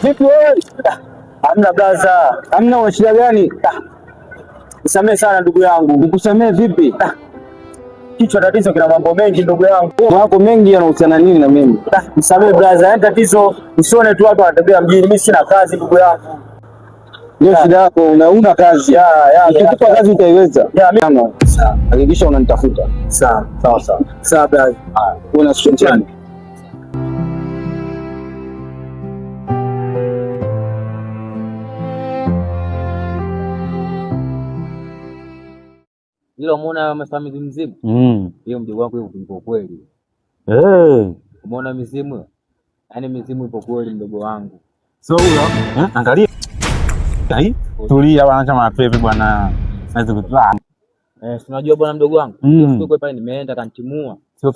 Vipi wewe? Hamna blaza. Hamna shida gani? Nisamee sana ndugu yangu. Nikusamee vipi? Kichwa tatizo kina mambo mengi ndugu yangu. Mambo mengi yanahusiana nini na mimi? Nisamee blaza. Yaani tatizo usione tu watu wanatembea mjini. Mimi sina kazi ndugu yangu. Ndio shida yako, una kazi. Ukikupa kazi utaiweza. Mimi sawa. Hakikisha unanitafuta. Sawa. Sawa blaza. Una shida. Ila umeona mafamilia mzimu? Hiyo mdogo wangu yuko ipo kweli. Umeona mizimu? Yaani mizimu ipo kweli mdogo wangu. So huyo, angalia. Tulia bwana kama pepe bwana. Naweza kutoa. Unajua bwana mdogo wangu, siku pale nimeenda kantimua. Sio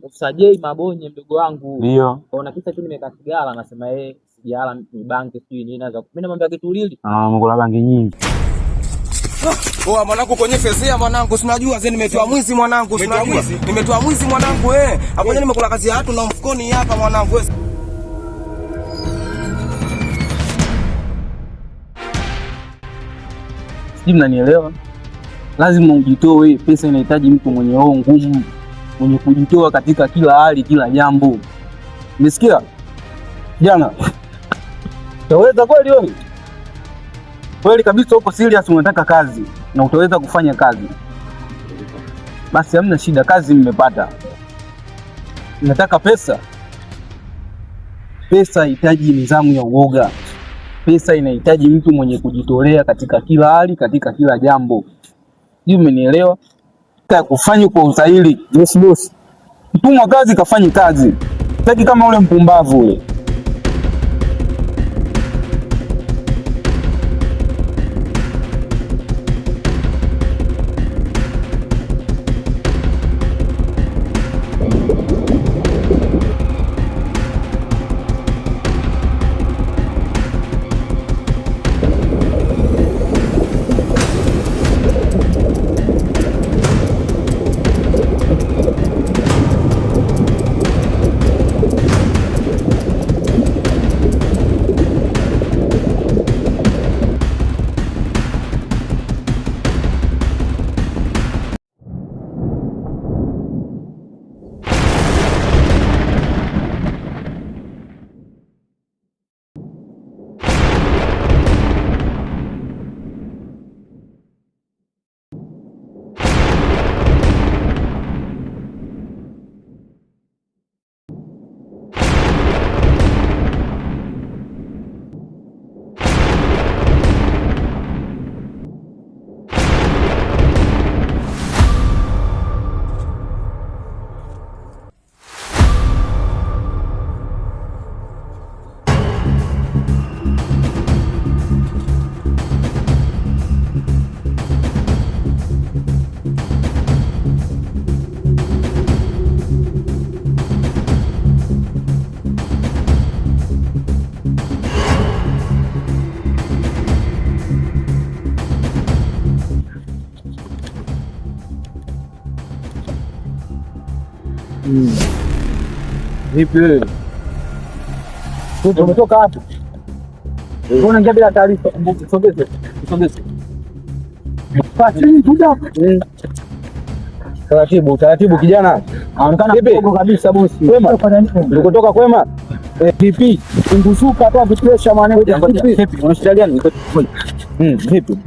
Ofisa J Mabonye mdogo wangu. Ndio. Kaona kisa tu nimekaa sigara anasema sigara ni banki sijui nini naweza. Mimi namwambia kitulili. Mkula bangi nyingi. Mwanangu kwenye fezea mwanangu, si unajua zeni nimetoa mwizi mwanangu, si unajua. Nimetoa mwizi mwanangu Hapo nimekula kazi ya watu na mfukoni hapa mwanangu Sijui mnanielewa? Lazima ujitoe, pesa inahitaji mtu mwenye roho ngumu, mwenye kujitoa katika kila hali, kila jambo. Umesikia? Jana. Utaweza kweli wewe? Kweli kabisa uko serious unataka kazi na utaweza kufanya kazi. Basi hamna shida, kazi mmepata. Unataka pesa? Pesa inahitaji nidhamu ya uoga. Pesa inahitaji mtu mwenye kujitolea katika kila hali, katika kila jambo. Hiyo umenielewa? Kufanya kwa usahihi. Yes boss. Mtumwa kazi kafanye kazi. Sitaki kama ule mpumbavu ule. Vipi wewe? Umetoka wapi? Unaingia bila taarifa. Sogeze. Pachini tuda. Taratibu kijana. Anaonekana mdogo kabisa bosi. Kwema. Ulikotoka kwema? Vipi? Ungusuka hapa kupresha mwanangu. Vipi? Unashida gani? Vipi?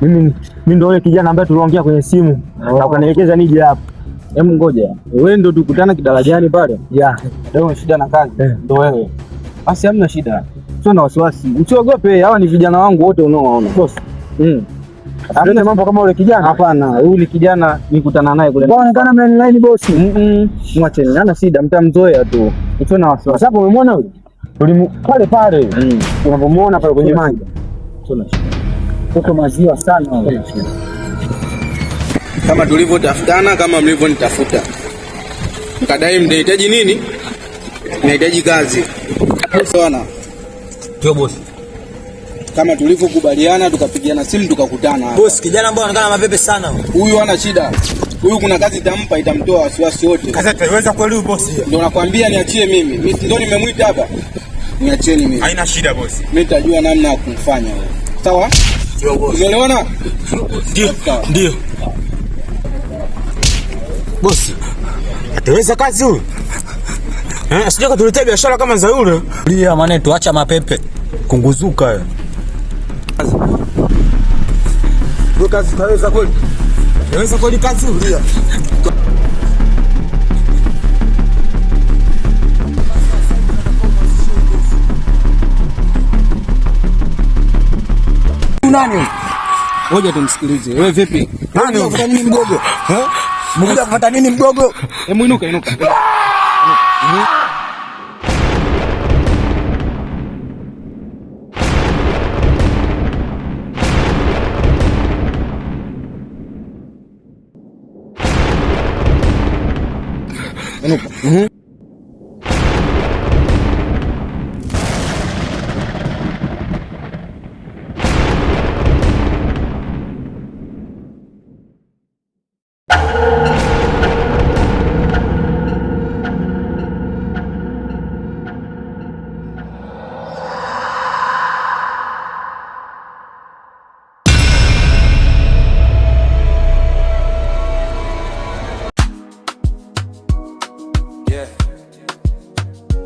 Mimi ndio yule kijana ambaye tuliongea kwenye simu na ukanielekeza nije hapa. Hebu ngoja. Wewe ndio tukutana kidarajani pale? Ndio shida na kazi. Ndio wewe. Basi hamna shida. Sio na wasiwasi. Usiogope, hawa ni vijana wangu wote unaowaona. Boss. Hamna mambo kama yule kijana? Hapana, huyu kijana nikutana naye kule. Inaonekana mnaline boss. Mwacheni, hana shida, mtamzoea tu. Usio na wasiwasi. Sasa umemwona huyu? Pale. Unapomuona pale kwenye manja. Sio na shida. Uko maziwa sana. Kama tulivyotafutana, kama mlivyonitafuta. Mkadai mnahitaji nini? Nahitaji kazi. Sawa. Ndio boss. Kama tulivyokubaliana tukapigiana simu tukakutana. Boss, kijana ambaye anaonekana mapepe sana. Huyu hana shida. Huyu kuna kazi itampa, itamtoa wasiwasi wote. Kazi ataweza kweli huyu boss? Ndio nakwambia niachie mimi. Mimi ndio nimemwita hapa. Niacheni mimi. Haina shida bosi. Mimi nitajua namna ya kumfanya wewe. Sawa? Ndio bosi. Umeelewana? Ndio. Bosi. Ataweza kazi huyu? Sijui katuletea biashara kama za yule. Lia maana tuacha mapepe. Kunguzuka wewe. Wewe kazi taweza kweli? Taweza kweli kazi huyu? Nani? Ngoja tumsikilize. Wewe vipi? Nani? Unafuata nini mgogo? Mgogo kufuata nini mgogo? Hebu inuka.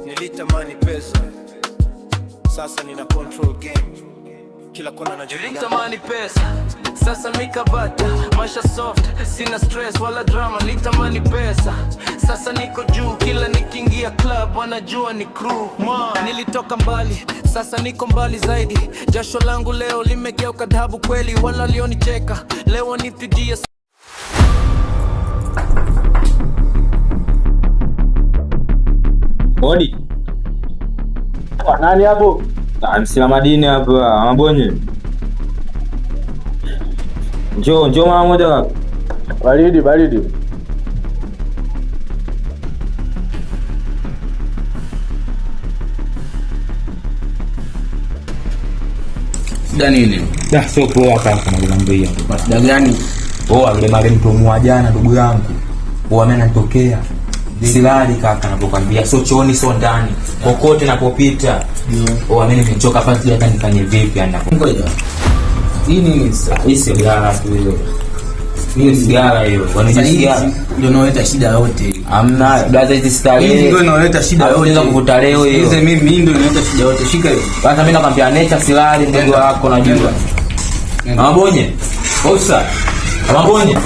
Nilitamani pesa, sasa nina control game. Kila kona na nilitamani pesa, sasa mikabata, maisha soft, sina stress wala drama. Nilitamani pesa, sasa niko juu, kila nikiingia club wanajua ni crew. Nilitoka mbali, sasa niko mbali zaidi. Jasho langu leo limegeuka dhahabu kweli, wala lionicheka leo nipigie. Odi. Nani hapo? Msila madini hapa, Mabonye. Njoo mara moja kaka. Baridi. Shida nini? Sio poa kaka nakwambia. Shida gani? Yule marehemu tumwa jana ndugu yangu. Amenatokea. Silali kaka nakwambia. Sio chooni sio ndani. Kokote napopita. Mimi nimechoka fasi hata nifanye vipi Ngoja. Hii sigara tu hiyo. Hii sigara hiyo. Wanijisikia Ndio inaleta shida yote. Hamna, brother hizi style. Hii ndio inaleta shida yote. Unaweza kuvuta leo hiyo. Mimi ndio inaleta shida yote. Shika hiyo. Sasa mimi nakwambia nature silali ndugu wako najua. Mabonye. Osa. Mabonye.